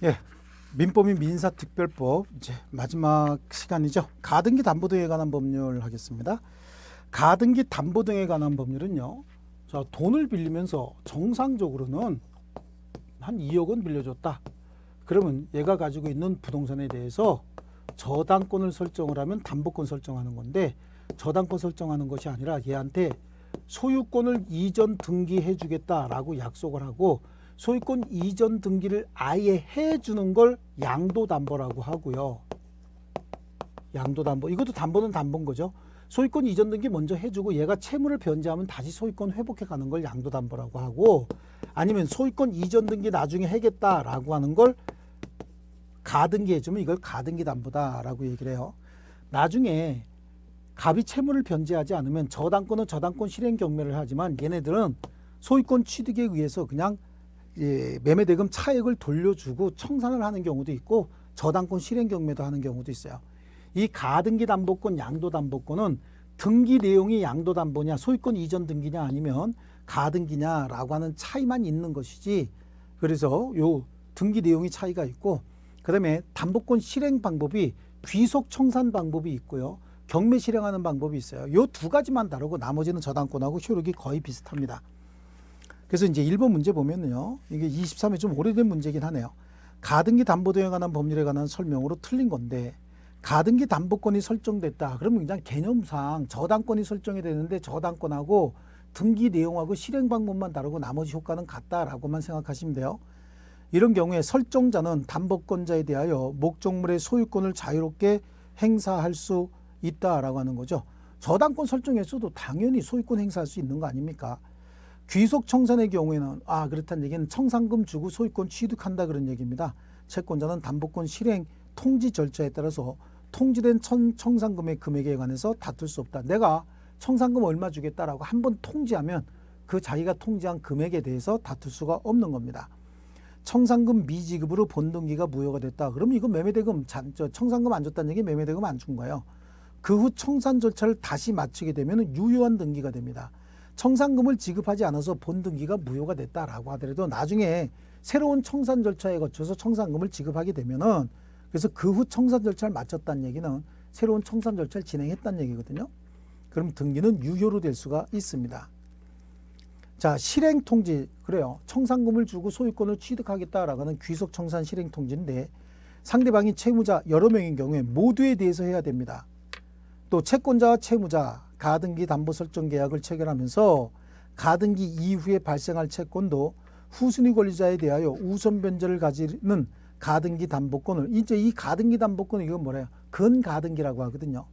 예, 민법인 민사특별법 이제 마지막 시간이죠. 가등기 담보 등에 관한 법률 하겠습니다. 가등기 담보 등에 관한 법률은요. 자, 돈을 빌리면서 정상적으로는 한 2억 원 빌려줬다. 그러면 얘가 가지고 있는 부동산에 대해서 저당권을 설정을 하면 담보권 설정하는 건데, 저당권 설정하는 것이 아니라 얘한테 소유권을 이전 등기해 주겠다라고 약속을 하고, 소유권 이전 등기를 아예 해주는 걸 양도담보라고 하고요. 양도담보, 이것도 담보는 담보인 거죠. 소유권 이전 등기 먼저 해주고 얘가 채무를 변제하면 다시 소유권 회복해 가는 걸 양도담보라고 하고, 아니면 소유권 이전 등기 나중에 하겠다라고 하는 걸 가등기 해주면 이걸 가등기 담보다라고 얘기를 해요. 나중에 갑이 채무를 변제하지 않으면 저당권은 저당권 실행 경매를 하지만, 얘네들은 소유권 취득에 의해서 그냥 매매대금 차액을 돌려주고 청산을 하는 경우도 있고, 저당권 실행 경매도 하는 경우도 있어요. 이 가등기 담보권, 양도담보권은 등기 내용이 양도담보냐, 소유권 이전 등기냐 아니면 가등기냐라고 하는 차이만 있는 것이지, 그래서 요 등기 내용이 차이가 있고, 그 다음에 담보권 실행 방법이 귀속 청산 방법이 있고요, 경매 실행하는 방법이 있어요. 요 두 가지만 다르고 나머지는 저당권하고 효력이 거의 비슷합니다. 그래서 이제 1번 문제 보면요, 이게 23회 좀 오래된 문제긴 하네요. 가등기 담보 등에 관한 법률에 관한 설명으로 틀린 건데, 가등기 담보권이 설정됐다. 그러면 그냥 개념상 저당권이 설정이 되는데 저당권하고 등기 내용하고 실행 방법만 다르고 나머지 효과는 같다라고만 생각하시면 돼요. 이런 경우에 설정자는 담보권자에 대하여 목적물의 소유권을 자유롭게 행사할 수 있다라고 하는 거죠. 저당권 설정에서도 당연히 소유권 행사할 수 있는 거 아닙니까? 귀속 청산의 경우에는 그렇다는 얘기는 청산금 주고 소유권 취득한다 그런 얘기입니다. 채권자는 담보권 실행 통지 절차에 따라서 통지된 청산금의 금액에 관해서 다툴 수 없다. 내가 청산금 얼마 주겠다라고 한번 통지하면 그 자기가 통지한 금액에 대해서 다툴 수가 없는 겁니다. 청산금 미지급으로 본등기가 무효가 됐다. 그러면 이거 매매대금, 청산금 안 줬다는 얘기 매매대금 안 준 거예요. 그 후 청산 절차를 다시 마치게 되면 유효한 등기가 됩니다. 청산금을 지급하지 않아서 본등기가 무효가 됐다라고 하더라도 나중에 새로운 청산 절차에 거쳐서 청산금을 지급하게 되면은, 그래서 그 후 청산 절차를 마쳤다는 얘기는 새로운 청산 절차를 진행했다는 얘기거든요. 그럼 등기는 유효로 될 수가 있습니다. 자, 실행 통지, 그래요. 청산금을 주고 소유권을 취득하겠다라고 하는 귀속 청산 실행 통지인데, 상대방이 채무자 여러 명인 경우에 모두에 대해서 해야 됩니다. 또 채권자와 채무자 가등기 담보 설정 계약을 체결하면서 가등기 이후에 발생할 채권도 후순위 권리자에 대하여 우선 변제를 가지는 가등기 담보권을, 이제 이 가등기 담보권은 이건 뭐래요? 근가등기라고 하거든요.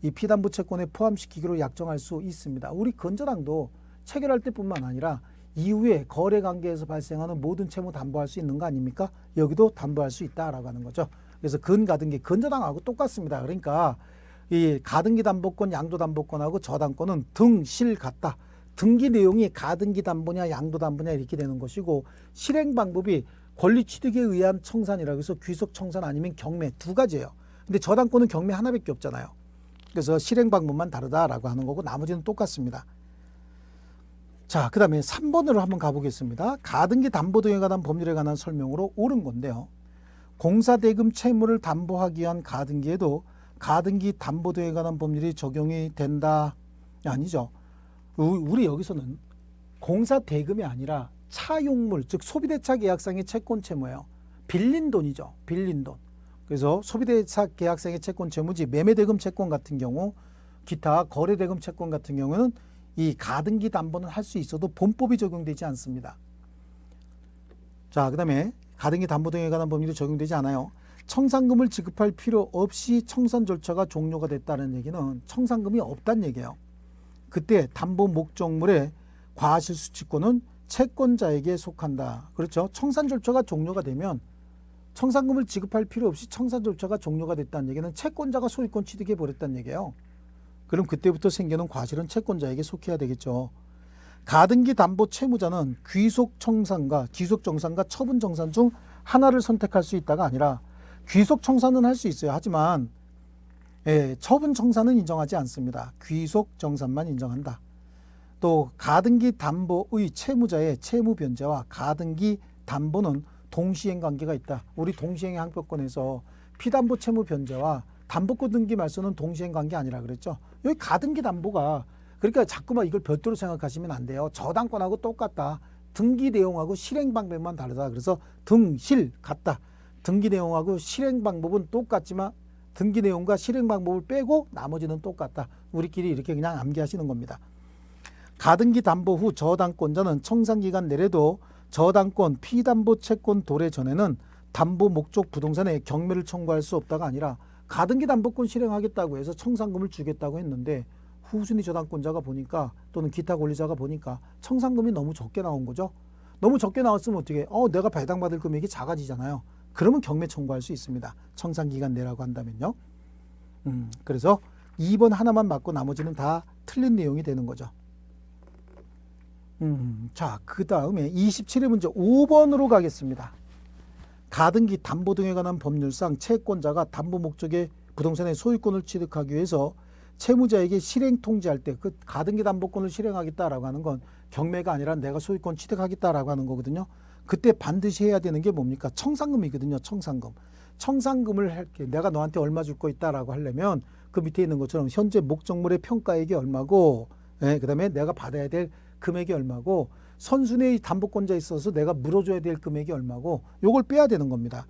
이 피담보 채권에 포함시키기로 약정할 수 있습니다. 우리 건전항도 체결할 때뿐만 아니라 이후에 거래 관계에서 발생하는 모든 채무 담보할 수 있는 거 아닙니까? 여기도 담보할 수 있다라고 하는 거죠. 그래서 근가등기, 건전항하고 똑같습니다. 그러니까 이 가등기 담보권, 양도 담보권하고 저당권은 등실 같다. 등기 내용이 가등기 담보냐 양도 담보냐 이렇게 되는 것이고, 실행 방법이 권리 취득에 의한 청산이라고 해서 귀속 청산 아니면 경매 두 가지예요. 근데 저당권은 경매 하나밖에 없잖아요. 그래서 실행 방법만 다르다라고 하는 거고 나머지는 똑같습니다. 자, 그 다음에 3번으로 한번 가보겠습니다. 가등기 담보 등에 관한 법률에 관한 설명으로 옳은 건데요. 공사대금 채무를 담보하기 위한 가등기에도 가등기 담보 등에 관한 법률이 적용이 된다. 아니죠. 우리 여기서는 공사대금이 아니라 차용물, 즉 소비대차 계약상의 채권 채무예요. 빌린 돈이죠. 빌린 돈. 그래서 소비대차 계약상의 채권 채무지, 매매대금 채권 같은 경우, 기타 거래대금 채권 같은 경우는 이 가등기 담보는 할 수 있어도 본법이 적용되지 않습니다. 자, 그 다음에 가등기 담보 등에 관한 법률이 적용되지 않아요. 청산금을 지급할 필요 없이 청산 절차가 종료가 됐다는 얘기는 청산금이 없다는 얘기예요. 그때 담보 목적물의 과실수취권은 채권자에게 속한다. 그렇죠. 청산 절차가 종료가 되면 청산금을 지급할 필요 없이 청산 절차가 종료가 됐다는 얘기는 채권자가 소유권 취득해 버렸다는 얘기예요. 그럼 그때부터 생기는 과실은 채권자에게 속해야 되겠죠. 가등기 담보 채무자는 귀속 청산과 기속 정산과 처분 정산 중 하나를 선택할 수 있다가 아니라, 귀속 청산은 할 수 있어요. 하지만 처분 청산은 인정하지 않습니다. 귀속 정산만 인정한다. 또 가등기 담보의 채무자의 채무 변제와 가등기 담보는 동시행 관계가 있다. 우리 동시행의 항표권에서 피담보 채무 변제와 담보권 등기 말소는 동시행 관계 아니라 그랬죠. 여기 가등기 담보가 그러니까 자꾸만 이걸 별도로 생각하시면 안 돼요. 저당권하고 똑같다. 등기 내용하고 실행 방법만 다르다. 그래서 등실 같다. 등기 내용하고 실행 방법은 똑같지만 등기 내용과 실행 방법을 빼고 나머지는 똑같다. 우리끼리 이렇게 그냥 암기하시는 겁니다. 가등기 담보 후 저당권자는 청산기간 내래도 저당권 피담보 채권 도래 전에는 담보 목적 부동산에 경매를 청구할 수 없다가 아니라 가등기 담보권 실행하겠다고 해서 청산금을 주겠다고 했는데 후순위 저당권자가 보니까 또는 기타 권리자가 보니까 청산금이 너무 적게 나온 거죠. 너무 적게 나왔으면 어떻게 내가 배당받을 금액이 작아지잖아요. 그러면 경매 청구할 수 있습니다. 청산기간 내라고 한다면요. 그래서 2번 하나만 맞고 나머지는 다 틀린 내용이 되는 거죠. 자, 그 다음에 27회 문제 5번으로 가겠습니다. 가등기 담보 등에 관한 법률상 채권자가 담보 목적의 부동산의 소유권을 취득하기 위해서 채무자에게 실행 통지할 때 그 가등기 담보권을 실행하겠다라고 하는 건 경매가 아니라 내가 소유권 취득하겠다라고 하는 거거든요. 그때 반드시 해야 되는 게 뭡니까? 청산금이거든요. 청산금. 청산금을 할게. 내가 너한테 얼마 줄 거 있다라고 하려면 그 밑에 있는 것처럼 현재 목적물의 평가액이 얼마고, 그 다음에 내가 받아야 될 금액이 얼마고, 선순위 담보권자에 있어서 내가 물어줘야 될 금액이 얼마고, 요걸 빼야 되는 겁니다.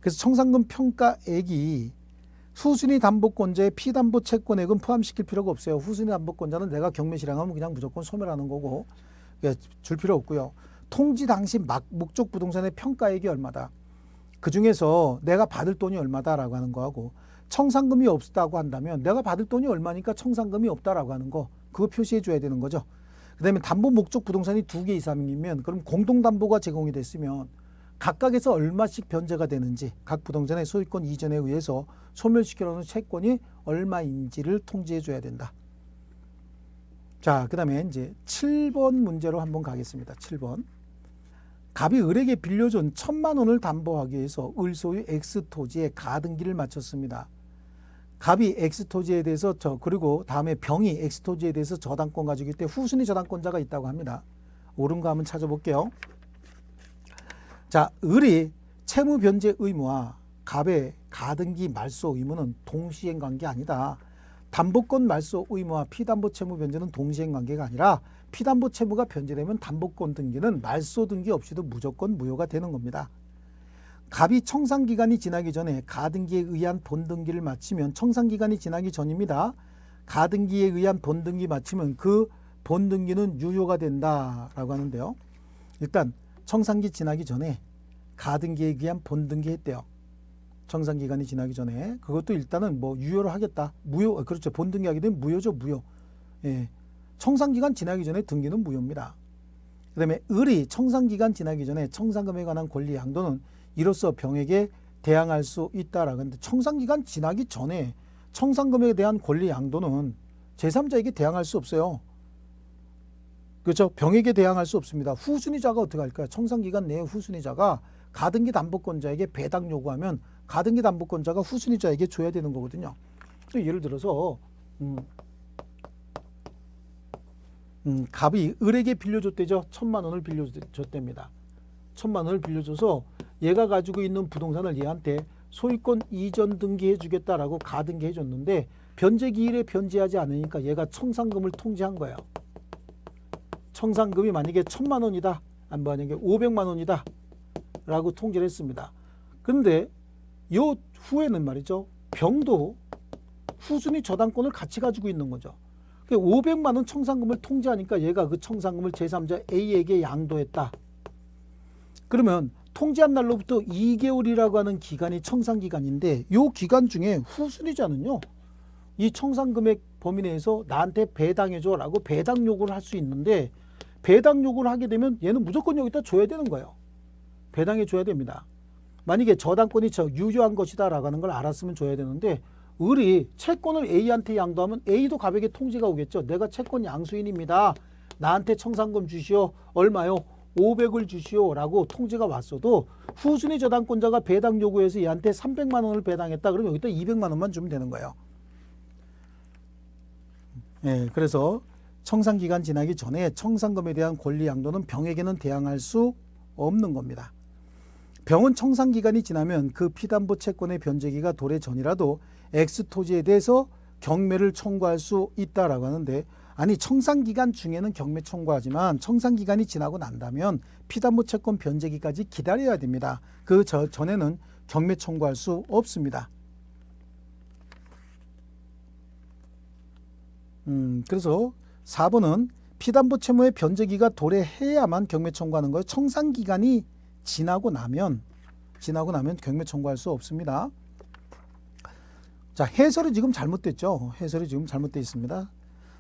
그래서 청산금 평가액이 후순위 담보권자의 피담보 채권액은 포함시킬 필요가 없어요. 후순위 담보권자는 내가 경매 실행하면 그냥 무조건 소멸하는 거고 줄 필요 없고요. 통지 당시 목적 부동산의 평가액이 얼마다. 그 중에서 내가 받을 돈이 얼마다라고 하는 거하고 청산금이 없다고 한다면 내가 받을 돈이 얼마니까 청산금이 없다라고 하는 거 그거 표시해 줘야 되는 거죠. 그 다음에 담보 목적 부동산이 2개 이상이면 그럼 공동담보가 제공이 됐으면 각각에서 얼마씩 변제가 되는지 각 부동산의 소유권 이전에 의해서 소멸시켜놓은 채권이 얼마인지를 통지해 줘야 된다. 자, 그 다음에 이제 7번 문제로 한번 가겠습니다. 7번. 갑이 을에게 빌려준 1,000만 원을 담보하기 위해서 을 소유 X토지에 가등기를 마쳤습니다. 갑이 X토지에 대해서 그리고 다음에 병이 X토지에 대해서 저당권 가지고 있을 때 후순위 저당권자가 있다고 합니다. 옳은 거 한번 찾아볼게요. 자, 을이 채무 변제 의무와 갑의 가등기 말소 의무는 동시행 관계 아니다. 담보권 말소 의무와 피담보 채무 변제는 동시행 관계가 아니라 피담보 채무가 변제되면 담보권 등기는 말소 등기 없이도 무조건 무효가 되는 겁니다. 갑이 청산기간이 지나기 전에 가등기에 의한 본등기를 마치면 청산기간이 지나기 전입니다. 가등기에 의한 본등기 마치면 그 본등기는 유효가 된다라고 하는데요. 일단 청산기 지나기 전에 가등기에 의한 본등기 했대요. 청산기간이 지나기 전에 그것도 일단은 뭐 유효로 하겠다. 무효, 그렇죠. 본등기 하게 되면 무효죠. 무효. 예. 청산기간 지나기 전에 등기는 무효입니다. 그 다음에 을이 청산기간 지나기 전에 청산금에 관한 권리 양도는 이로써 병에게 대항할 수 있다라고 하는데 청산기간 지나기 전에 청산금에 대한 권리 양도는 제3자에게 대항할 수 없어요. 그렇죠. 병에게 대항할 수 없습니다. 후순위자가 어떻게 할까요? 청산기간 내에 후순위자가 가등기 담보권자에게 배당 요구하면 가등기 담보권자가 후순위자에게 줘야 되는 거거든요. 예를 들어서 갑이 을에게 빌려줬대죠. 1,000만 원을 빌려줬답니다. 1,000만 원을 빌려줘서 얘가 가지고 있는 부동산을 얘한테 소유권 이전 등기해 주겠다라고 가등기해 줬는데 변제기일에 변제하지 않으니까 얘가 청산금을 통지한 거예요. 청산금이 만약에 1,000만 원이다. 만약에 500만 원이다. 라고 통지를 했습니다. 그런데 요 후에는 말이죠. 병도 후순위 저당권을 같이 가지고 있는 거죠. 500만 원 청산금을 통지하니까 얘가 그 청산금을 제3자 A에게 양도했다. 그러면 통지한 날로부터 2개월이라고 하는 기간이 청산기간인데 이 기간 중에 후순위자는요. 이 청산금액 범위 내에서 나한테 배당해줘 라고 배당 요구를 할 수 있는데 배당 요구를 하게 되면 얘는 무조건 여기다 줘야 되는 거예요. 배당해 줘야 됩니다. 만약에 저당권이 유효한 것이다 라고 하는 걸 알았으면 줘야 되는데 을이 채권을 A한테 양도하면 A도 갑에게 통지가 오겠죠. 내가 채권 양수인입니다. 나한테 청산금 주시오. 얼마요? 500을 주시오 라고 통지가 왔어도 후순위 저당권자가 배당 요구해서 얘한테 300만 원을 배당했다. 그러면 여기다 200만 원만 주면 되는 거예요. 네, 그래서 청산기간 지나기 전에 청산금에 대한 권리 양도는 병에게는 대항할 수 없는 겁니다. 병은 청산기간이 지나면 그 피담보 채권의 변제기가 도래 전이라도 X토지에 대해서 경매를 청구할 수 있다라고 하는데, 아니 청산기간 중에는 경매 청구하지만 청산기간이 지나고 난다면 피담보 채권 변제기까지 기다려야 됩니다. 그 전에는 경매 청구할 수 없습니다. 그래서 4번은 피담보 채무의 변제기가 도래해야만 경매 청구하는 거예요. 청산기간이 지나고 나면 경매 청구할 수 없습니다. 자, 해설이 지금 잘못됐죠. 해설이 지금 잘못되어 있습니다.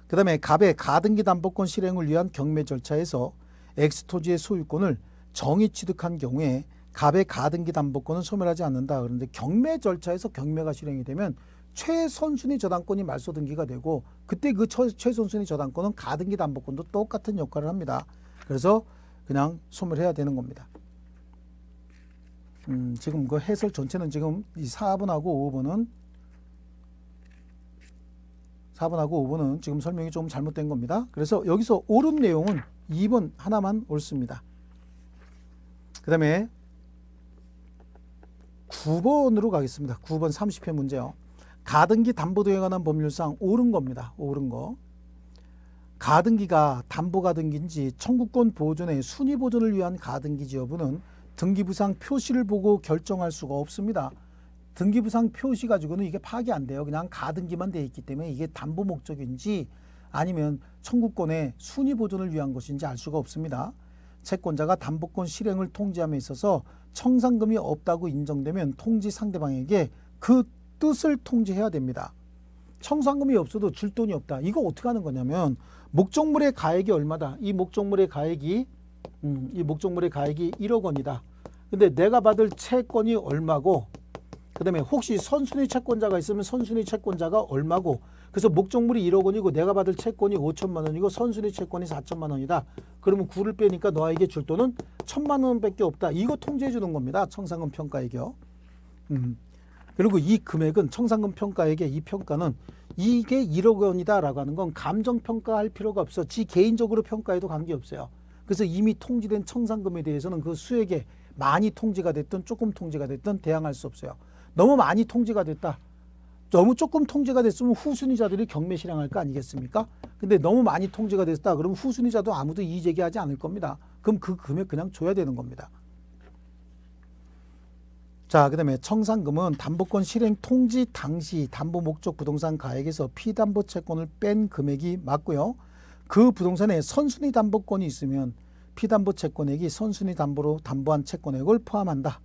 그 다음에 갑의 가등기 담보권 실행을 위한 경매 절차에서 X토지의 소유권을 정의 취득한 경우에 갑의 가등기 담보권은 소멸하지 않는다. 그런데 경매 절차에서 경매가 실행이 되면 최선순위 저당권이 말소 등기가 되고, 그때 그 최선순위 저당권은 가등기 담보권도 똑같은 역할을 합니다. 그래서 그냥 소멸해야 되는 겁니다. 지금 그 해설 전체는 지금 이 4번하고 5번은 지금 설명이 좀 잘못된 겁니다. 그래서 여기서 옳은 내용은 2번 하나만 옳습니다. 그 다음에 9번으로 가겠습니다. 9번 30회 문제요. 가등기 담보등에 관한 법률상 옳은 겁니다. 옳은 거. 가등기가 담보가등기인지 청구권 보존의 순위 보존을 위한 가등기지 여부는 등기부상 표시를 보고 결정할 수가 없습니다. 등기부상 표시 가지고는 이게 파악이 안 돼요. 그냥 가등기만 되어 있기 때문에 이게 담보 목적인지 아니면 청구권의 순위 보존을 위한 것인지 알 수가 없습니다. 채권자가 담보권 실행을 통지함에 있어서 청산금이 없다고 인정되면 통지 상대방에게 그 뜻을 통지해야 됩니다. 청산금이 없어도 줄 돈이 없다. 이거 어떻게 하는 거냐면 목적물의 가액이 얼마다. 이 목적물의 가액이 1억 원이다. 근데 내가 받을 채권이 얼마고, 그 다음에 혹시 선순위 채권자가 있으면 선순위 채권자가 얼마고, 그래서 목적물이 1억 원이고 내가 받을 채권이 5천만 원이고 선순위 채권이 4천만 원이다. 그러면 9를 빼니까 너에게 줄 돈은 1,000만 원밖에 없다. 이거 통지해 주는 겁니다. 청산금 평가액이요. 그리고 이 금액은 청산금 평가액의 이 평가는 이게 1억 원이다라고 하는 건 감정평가할 필요가 없어. 지 개인적으로 평가해도 관계없어요. 그래서 이미 통지된 청산금에 대해서는 그 수액에 많이 통지가 됐든 조금 통지가 됐든 대항할 수 없어요. 너무 많이 통지가 됐다. 너무 조금 통지가 됐으면 후순위자들이 경매 실행할 거 아니겠습니까? 근데 너무 많이 통지가 됐다. 그러면 후순위자도 아무도 이의 제기하지 않을 겁니다. 그럼 그 금액 그냥 줘야 되는 겁니다. 자, 그 다음에 청산금은 담보권 실행 통지 당시 담보 목적 부동산 가액에서 피담보 채권을 뺀 금액이 맞고요. 그 부동산에 선순위 담보권이 있으면 피담보 채권액이 선순위 담보로 담보한 채권액을 포함한다.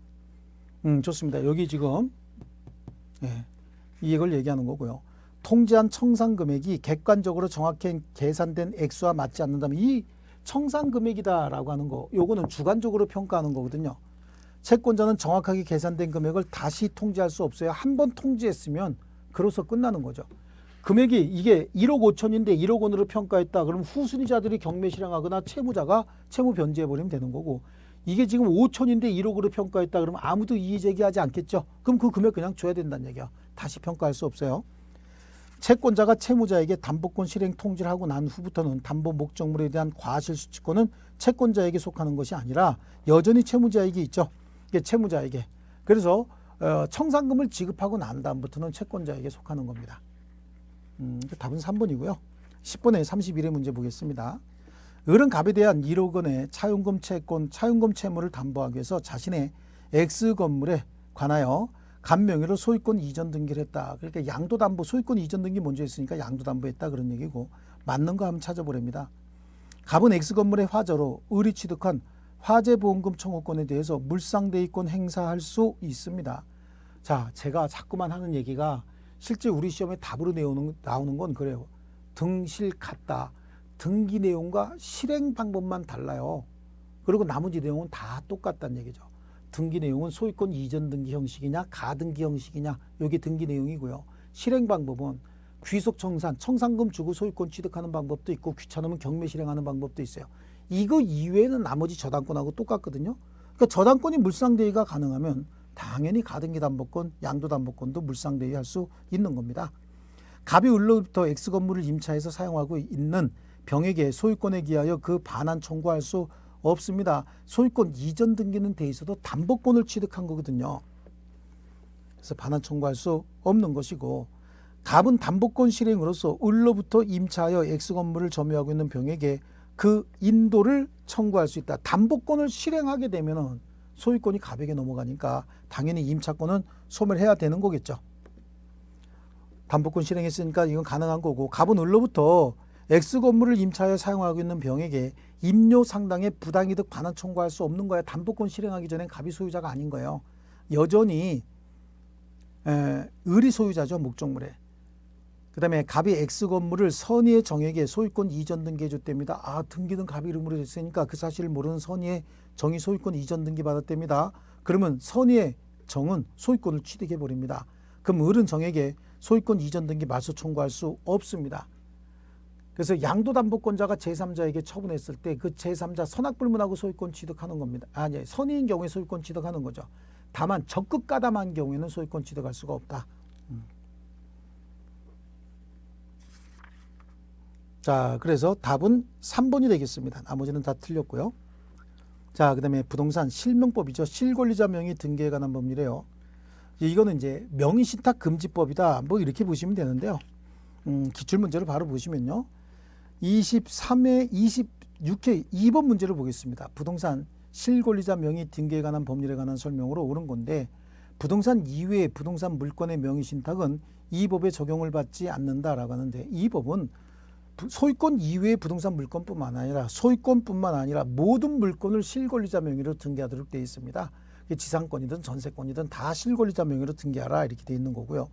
좋습니다. 여기 지금 이걸 얘기하는 거고요. 통지한 청산금액이 객관적으로 정확히 계산된 액수와 맞지 않는다면 이 청산금액이다라고 하는 거, 요거는 주관적으로 평가하는 거거든요. 채권자는 정확하게 계산된 금액을 다시 통지할 수 없어요. 한 번 통지했으면 그로서 끝나는 거죠. 금액이 이게 1억 5천인데 1억 원으로 평가했다. 그럼 후순위자들이 경매 실행하거나 채무자가 채무 변제해버리면 되는 거고, 이게 지금 5천인데 1억으로 평가했다. 그러면 아무도 이의 제기하지 않겠죠. 그럼 그 금액 그냥 줘야 된다는 얘기야. 다시 평가할 수 없어요. 채권자가 채무자에게 담보권 실행 통지를 하고 난 후부터는 담보 목적물에 대한 과실수취권은 채권자에게 속하는 것이 아니라 여전히 채무자에게 있죠. 이게 채무자에게. 그래서 청산금을 지급하고 난 다음부터는 채권자에게 속하는 겁니다. 답은 3번이고요. 10번에 31회 문제 보겠습니다. 을은 갑에 대한 1억 원의 차용금 채권, 차용금 채무를 담보하기 위해서 자신의 X건물에 관하여 갑 명의로 소유권 이전 등기를 했다. 그러니까 양도담보, 소유권 이전 등기 먼저 했으니까 양도담보했다 그런 얘기고, 맞는 거 한번 찾아보랍니다. 갑은 X건물의 화저로 을이 취득한 화재보험금 청구권에 대해서 물상대위권 행사할 수 있습니다. 자, 제가 자꾸만 하는 얘기가 실제 우리 시험에 답으로 나오는 건 그래요. 등실 같다. 등기 내용과 실행 방법만 달라요. 그리고 나머지 내용은 다 똑같다는 얘기죠. 등기 내용은 소유권 이전 등기 형식이냐 가등기 형식이냐, 이게 등기 내용이고요. 실행 방법은 귀속 청산금 주고 소유권 취득하는 방법도 있고, 귀찮으면 경매 실행하는 방법도 있어요. 이거 이외에는 나머지 저당권하고 똑같거든요. 그러니까 저당권이 물상대위가 가능하면 당연히 가등기 담보권, 양도담보권도 물상대위 할 수 있는 겁니다. 갑이 을로부터 X건물을 임차해서 사용하고 있는 병에게 소유권에 기하여 그 반환 청구할 수 없습니다. 소유권 이전 등기는 돼 있어도 담보권을 취득한 거거든요. 그래서 반환 청구할 수 없는 것이고, 갑은 담보권 실행으로서 을로부터 임차하여 X 건물을 점유하고 있는 병에게 그 인도를 청구할 수 있다. 담보권을 실행하게 되면은 소유권이 갑에게 넘어가니까 당연히 임차권은 소멸해야 되는 거겠죠. 담보권 실행했으니까 이건 가능한 거고, 갑은 을로부터 X 건물을 임차하여 사용하고 있는 병에게 임료 상당의 부당이득 반환 청구할 수 없는 거야. 담보권 실행하기 전엔 갑이 소유자가 아닌 거예요. 여전히 을이 소유자죠, 목적물에. 그 다음에 갑이 X 건물을 선의의 정에게 소유권 이전 등기해 줬답니다. 아, 등기는 갑 이름으로 됐으니까 그 사실을 모르는 선의의 정이 소유권 이전 등기 받았답니다. 그러면 선의의 정은 소유권을 취득해 버립니다. 그럼 을은 정에게 소유권 이전 등기 말소 청구할 수 없습니다. 그래서 양도담보권자가 제3자에게 처분했을 때 그 제3자 선악불문하고 소유권 취득하는 겁니다. 아니, 선의인 경우에 소유권 취득하는 거죠. 다만 적극 가담한 경우에는 소유권 취득할 수가 없다. 자, 그래서 답은 3번이 되겠습니다. 나머지는 다 틀렸고요. 자, 그 다음에 부동산 실명법이죠. 실권리자 명의 등기에 관한 법률이에요. 이거는 이제 명의신탁금지법이다. 뭐 이렇게 보시면 되는데요. 기출문제를 바로 보시면요. 23회 26회 2번 문제를 보겠습니다. 부동산 실권리자 명의 등기에 관한 법률에 관한 설명으로 오는 건데, 부동산 이외의 부동산 물건의 명의신탁은 이 법에 적용을 받지 않는다라고 하는데, 이 법은 소유권 이외의 부동산 물건뿐만 아니라 소유권뿐만 아니라 모든 물건을 실권리자 명의로 등기하도록 되어 있습니다. 지상권이든 전세권이든 다 실권리자 명의로 등기하라 이렇게 되어 있는 거고요.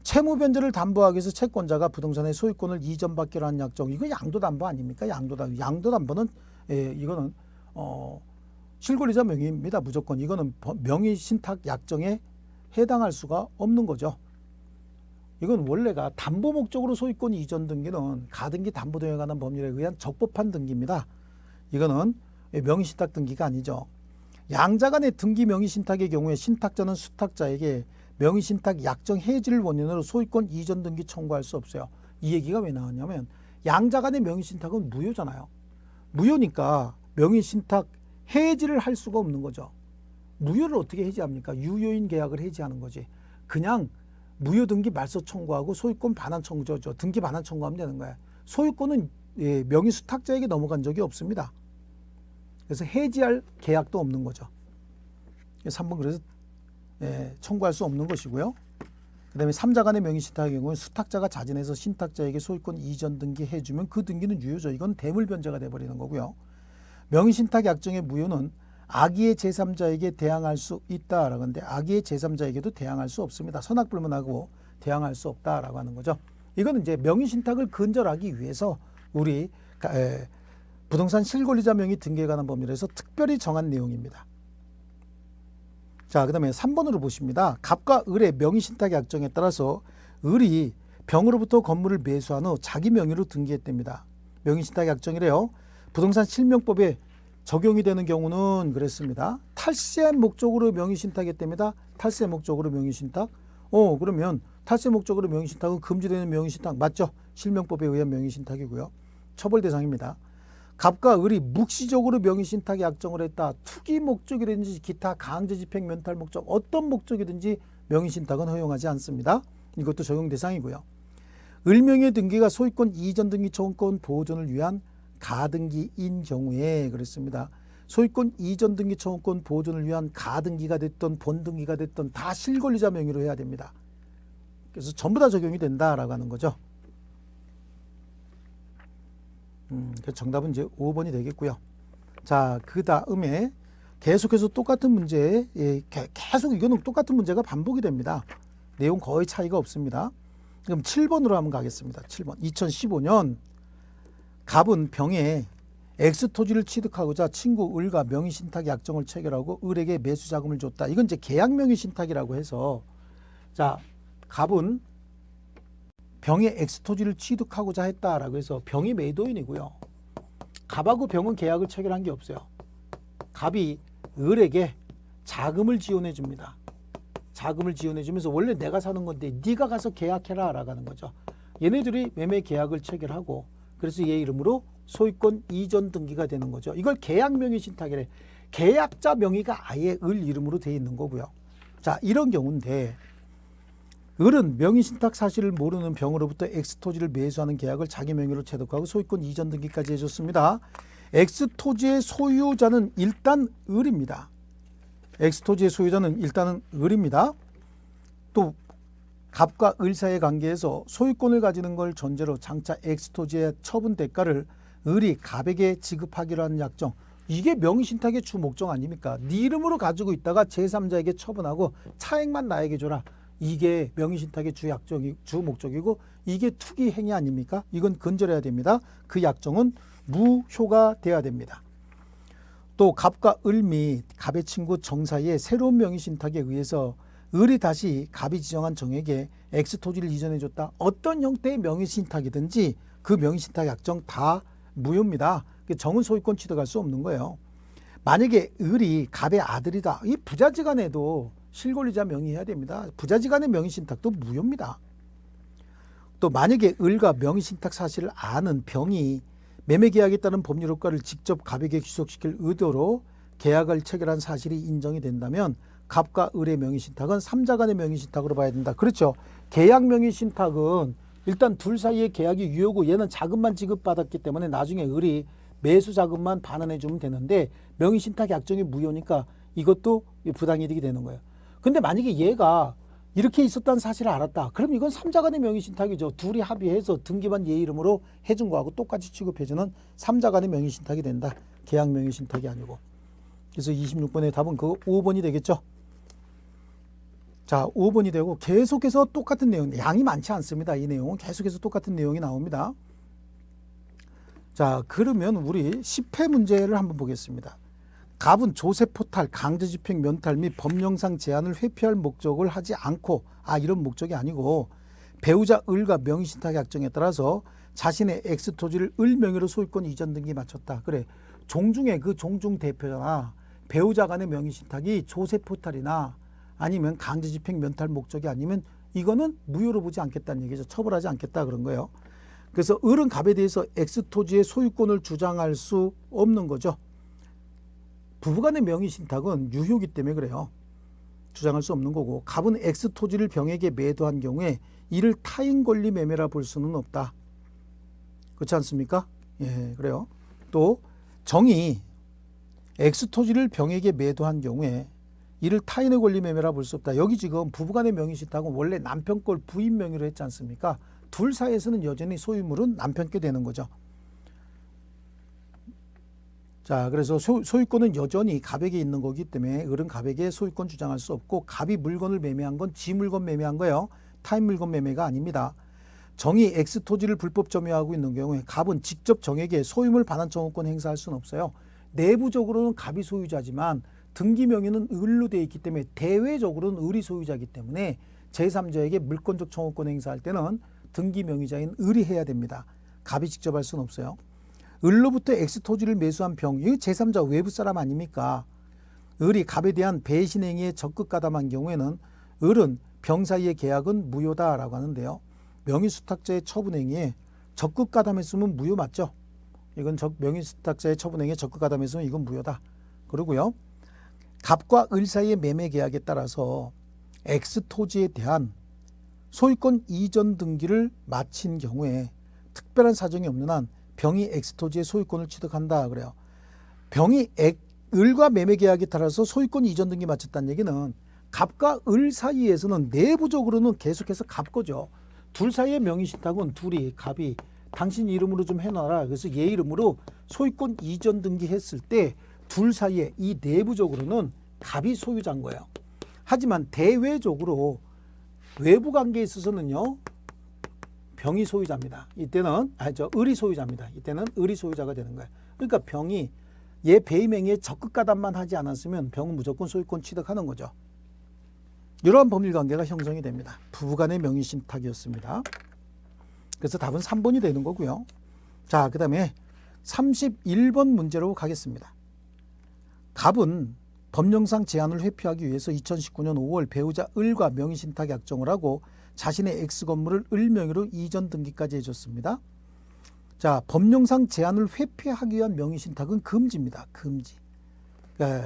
채무 변제를 담보하기 위해서 채권자가 부동산의 소유권을 이전받기로 한 약정, 이거 양도담보 아닙니까? 양도담보는 이거는 실권리자 명의입니다. 무조건 이거는 명의신탁 약정에 해당할 수가 없는 거죠. 이건 원래가 담보 목적으로 소유권 이전 등기는 가등기 담보등에 관한 법률에 의한 적법한 등기입니다. 이거는 명의신탁 등기가 아니죠. 양자 간의 등기 명의신탁의 경우에 신탁자는 수탁자에게 명의신탁 약정 해지를 원인으로 소유권 이전 등기 청구할 수 없어요. 이 얘기가 왜 나왔냐면, 양자 간의 명의신탁은 무효잖아요. 무효니까 명의신탁 해지를 할 수가 없는 거죠. 무효를 어떻게 해지합니까? 유효인 계약을 해지하는 거지. 그냥 무효 등기 말소 청구하고 소유권 반환 청구죠. 등기 반환 청구하면 되는 거예요. 소유권은 명의 수탁자에게 넘어간 적이 없습니다. 그래서 해지할 계약도 없는 거죠. 3번 그래서 청구할 수 없는 것이고요. 그 다음에 3자 간의 명의신탁의 경우에 수탁자가 자진해서 신탁자에게 소유권 이전 등기 해주면 그 등기는 유효죠. 이건 대물 변제가 돼버리는 거고요. 명의신탁 약정의 무효는 악의의 제3자에게 대항할 수 있다라고 하는데, 악의의 제3자에게도 대항할 수 없습니다. 선악불문하고 대항할 수 없다라고 하는 거죠. 이거는 이제 명의신탁을 근절하기 위해서 우리 부동산 실권리자 명의 등기에 관한 법률에서 특별히 정한 내용입니다. 자, 그 다음에 3번으로 보십니다. 갑과 을의 명의신탁 약정에 따라서 을이 병으로부터 건물을 매수한 후 자기 명의로 등기했답니다. 명의신탁 약정이래요. 부동산 실명법에 적용이 되는 경우는 그랬습니다. 탈세 목적으로 명의신탁했답니다. 탈세 목적으로 명의신탁. 그러면 탈세 목적으로 명의신탁은 금지되는 명의신탁 맞죠? 실명법에 의한 명의신탁이고요. 처벌 대상입니다. 갑과 을이 묵시적으로 명의신탁 약정을 했다. 투기 목적이든지 기타 강제집행 면탈 목적 어떤 목적이든지 명의신탁은 허용하지 않습니다. 이것도 적용 대상이고요. 을명의 등기가 소유권 이전 등기 청구권 보존을 위한 가등기인 경우에 그랬습니다. 소유권 이전 등기 청구권 보존을 위한 가등기가 됐던 본등기가 됐던 다 실권리자 명의로 해야 됩니다. 그래서 전부 다 적용이 된다라고 하는 거죠. 그래서 정답은 이제 5번이 되겠고요. 자, 그 다음에 계속해서 똑같은 문제, 계속 이거는 똑같은 문제가 반복이 됩니다. 내용 거의 차이가 없습니다. 그럼 7번으로 한번 가겠습니다. 7번. 2015년 갑은 병에 X 토지를 취득하고자 친구 을과 명의신탁 약정을 체결하고 을에게 매수 자금을 줬다. 이건 이제 계약 명의신탁이라고 해서, 자, 갑은 병에 X 토지를 취득하고자 했다라고 해서 병이 매도인이고요. 갑하고 병은 계약을 체결한 게 없어요. 갑이 을에게 자금을 지원해 줍니다. 자금을 지원해 주면서 원래 내가 사는 건데 네가 가서 계약해라 라고 하는 거죠. 얘네들이 매매 계약을 체결하고, 그래서 얘 이름으로 소유권 이전 등기가 되는 거죠. 이걸 계약 명의 신탁이래. 계약자 명의가 아예 을 이름으로 되어 있는 거고요. 자, 이런 경우인데 을은 명의 신탁 사실을 모르는 병으로부터 X토지를 매수하는 계약을 자기 명의로 체득하고 소유권 이전 등기까지 해줬습니다. X토지의 소유자는 일단 을입니다. X토지의 소유자는 일단은 을입니다. 또 갑과 을 사이의 관계에서 소유권을 가지는 걸 전제로 장차 X토지의 처분 대가를 을이 갑에게 지급하기로 하는 약정. 이게 명의신탁의 주 목적 아닙니까? 네 이름으로 가지고 있다가 제3자에게 처분하고 차액만 나에게 줘라. 이게 명의신탁의 주 목적이고 이게 투기 행위 아닙니까? 이건 근절해야 됩니다. 그 약정은 무효가 돼야 됩니다. 또 갑과 을 및 갑의 친구 정 사이의 새로운 명의신탁에 의해서 을이 다시 갑이 지정한 정에게 X토지를 이전해줬다. 어떤 형태의 명의신탁이든지 그 명의신탁 약정 다 무효입니다. 정은 소유권 취득할 수 없는 거예요. 만약에 을이 갑의 아들이다. 이 부자지간에도 실권리자 명의해야 됩니다. 부자지간의 명의신탁도 무효입니다. 또 만약에 을과 명의신탁 사실을 아는 병이 매매계약에 따른 법률 효과를 직접 갑에게 귀속시킬 의도로 계약을 체결한 사실이 인정이 된다면 갑과 을의 명의신탁은 3자 간의 명의신탁으로 봐야 된다. 그렇죠. 계약 명의신탁은 일단 둘 사이의 계약이 유효고 얘는 자금만 지급받았기 때문에 나중에 을이 매수 자금만 반환해 주면 되는데 명의신탁 약정이 무효니까 이것도 부당이득이 되는 거예요. 근데 만약에 얘가 이렇게 있었다는 사실을 알았다. 그럼 이건 3자 간의 명의신탁이죠. 둘이 합의해서 등기만 얘 이름으로 해준 거하고 똑같이 취급해주는 3자 간의 명의신탁이 된다. 계약 명의신탁이 아니고. 그래서 26번의 답은 그 5번이 되겠죠. 자, 5번이 되고 계속해서 똑같은 내용, 양이 많지 않습니다. 이 내용은 계속해서 똑같은 내용이 나옵니다. 자, 그러면 우리 10회 문제를 한번 보겠습니다. 갑은 조세포탈, 강제집행 면탈 및 법령상 제한을 회피할 목적을 하지 않고 이런 목적이 아니고 배우자 을과 명의신탁 약정에 따라서 자신의 X토지를 을 명의로 소유권 이전 등기 마쳤다. 그래, 종중의 그 종중 대표나 배우자 간의 명의신탁이 조세포탈이나 아니면 강제집행 면탈 목적이 아니면 이거는 무효로 보지 않겠다는 얘기죠. 처벌하지 않겠다 그런 거예요. 그래서 을은 갑에 대해서 X토지의 소유권을 주장할 수 없는 거죠. 부부간의 명의신탁은 유효기 때문에 그래요. 주장할 수 없는 거고 갑은 X토지를 병에게 매도한 경우에 이를 타인 권리 매매라 볼 수는 없다. 그렇지 않습니까? 예, 그래요. 또 정이 X토지를 병에게 매도한 경우에 이를 타인의 권리 매매라 볼 수 없다. 여기 지금 부부간의 명의신탁은 원래 남편 걸 부인 명의로 했지 않습니까? 둘 사이에서는 여전히 소유물은 남편께 되는 거죠. 자, 그래서 소유권은 여전히 갑에게 있는 거기 때문에 을은 갑에게 소유권 주장할 수 없고 갑이 물건을 매매한 건 지 물건 매매한 거예요. 타인 물건 매매가 아닙니다. 정이 X토지를 불법 점유하고 있는 경우에 갑은 직접 정에게 소유물 반환 청구권 행사할 수는 없어요. 내부적으로는 갑이 소유자지만 등기 명의는 을로 되어 있기 때문에 대외적으로는 을이 소유자이기 때문에 제3자에게 물권적 청구권 행사할 때는 등기 명의자인 을이 해야 됩니다. 갑이 직접 할 수는 없어요. 을로부터 X토지를 매수한 병, 이 제3자 외부 사람 아닙니까? 을이 갑에 대한 배신 행위에 적극 가담한 경우에는 을은 병 사이의 계약은 무효다라고 하는데요. 명의수탁자의 처분 행위에 적극 가담했으면 무효 맞죠? 이건 명의수탁자의 처분 행위에 적극 가담했으면 이건 무효다. 그러고요. 갑과 을 사이의 매매 계약에 따라서 X토지에 대한 소유권 이전 등기를 마친 경우에 특별한 사정이 없는 한 병이 X토지의 소유권을 취득한다 그래요. 병이 을과 매매 계약에 따라서 소유권 이전 등기 마쳤다는 얘기는 갑과 을 사이에서는 내부적으로는 계속해서 갑 거죠. 둘 사이의 명의신탁은 둘이 갑이 당신 이름으로 좀 해놔라. 그래서 얘 이름으로 소유권 이전 등기 했을 때 둘 사이에 이 내부적으로는 갑이 소유자인 거예요. 하지만 대외적으로 외부 관계에 있어서는요. 병이 소유자입니다. 이때는 을이 소유자입니다. 이때는 을이 소유자가 되는 거예요. 그러니까 병이 얘 배임 행위에 적극 가담만 하지 않았으면 병은 무조건 소유권 취득하는 거죠. 이러한 법률 관계가 형성이 됩니다. 부부간의 명의신탁이었습니다. 그래서 답은 3번이 되는 거고요. 자, 그 다음에 31번 문제로 가겠습니다. 갑은 법령상 제한을 회피하기 위해서 2019년 5월 배우자 을과 명의신탁 약정을 하고 자신의 X 건물을 을 명의로 이전 등기까지 해줬습니다. 자, 법령상 제한을 회피하기 위한 명의신탁은 금지입니다. 금지.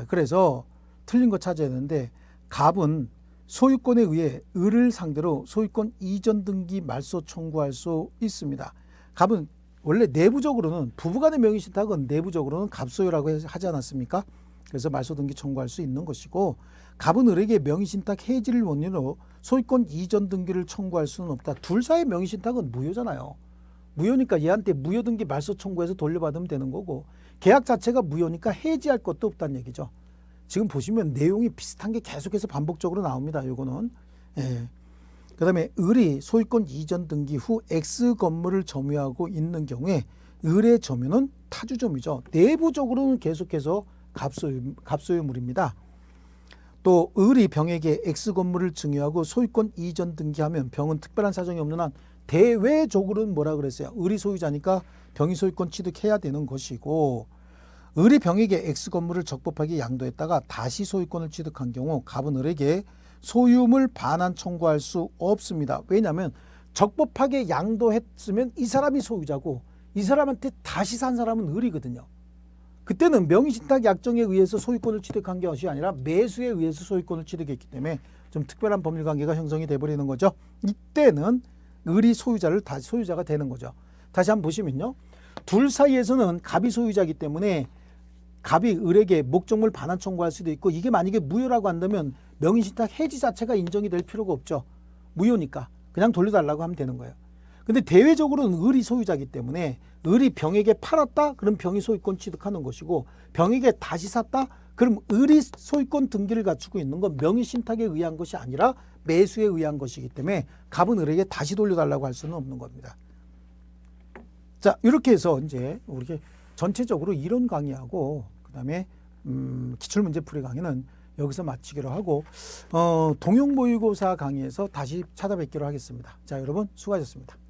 그래서 틀린 거 찾아야 되는데 갑은 소유권에 의해 을을 상대로 소유권 이전 등기 말소 청구할 수 있습니다. 갑은 원래 내부적으로는 부부간의 명의신탁은 내부적으로는 갑소유라고 하지 않았습니까? 그래서 말소 등기 청구할 수 있는 것이고 갑은 을에게 명의신탁 해지를 원인으로 소유권 이전 등기를 청구할 수는 없다. 둘 사이의 명의신탁은 무효잖아요. 무효니까 얘한테 무효등기 말소 청구해서 돌려받으면 되는 거고 계약 자체가 무효니까 해지할 것도 없다는 얘기죠. 지금 보시면 내용이 비슷한 게 계속해서 반복적으로 나옵니다. 요거는. 예. 그 다음에 을이 소유권 이전 등기 후 X 건물을 점유하고 있는 경우에 을의 점유는 타주점이죠. 내부적으로는 계속해서 갑소유물입니다. 또 을이 병에게 X 건물을 증여하고 소유권 이전 등기하면 병은 특별한 사정이 없는 한 대외적으로는 뭐라 그랬어요? 을이 소유자니까 병이 소유권 취득해야 되는 것이고 을이 병에게 X 건물을 적법하게 양도했다가 다시 소유권을 취득한 경우 갑은 을에게 소유물 반환 청구할 수 없습니다. 왜냐하면 적법하게 양도했으면 이 사람이 소유자고 이 사람한테 다시 산 사람은 을이거든요. 그때는 명의신탁 약정에 의해서 소유권을 취득한 것이 아니라 매수에 의해서 소유권을 취득했기 때문에 좀 특별한 법률관계가 형성이 돼버리는 거죠. 이때는 을이 소유자가 되는 거죠. 다시 한번 보시면요. 둘 사이에서는 갑이 소유자이기 때문에 갑이 을에게 목적물 반환 청구할 수도 있고 이게 만약에 무효라고 한다면 명의신탁 해지 자체가 인정이 될 필요가 없죠. 무효니까 그냥 돌려달라고 하면 되는 거예요. 근데 대외적으로는 을이 소유자이기 때문에 을이 병에게 팔았다? 그럼 병이 소유권 취득하는 것이고 병에게 다시 샀다? 그럼 을이 소유권 등기를 갖추고 있는 건 명의신탁에 의한 것이 아니라 매수에 의한 것이기 때문에 갑은 을에게 다시 돌려달라고 할 수는 없는 겁니다. 자, 이렇게 해서 이제 우리 전체적으로 이론 강의하고 그다음에 기출문제 풀이 강의는 여기서 마치기로 하고 동형 모의고사 강의에서 다시 찾아뵙기로 하겠습니다. 자, 여러분 수고하셨습니다.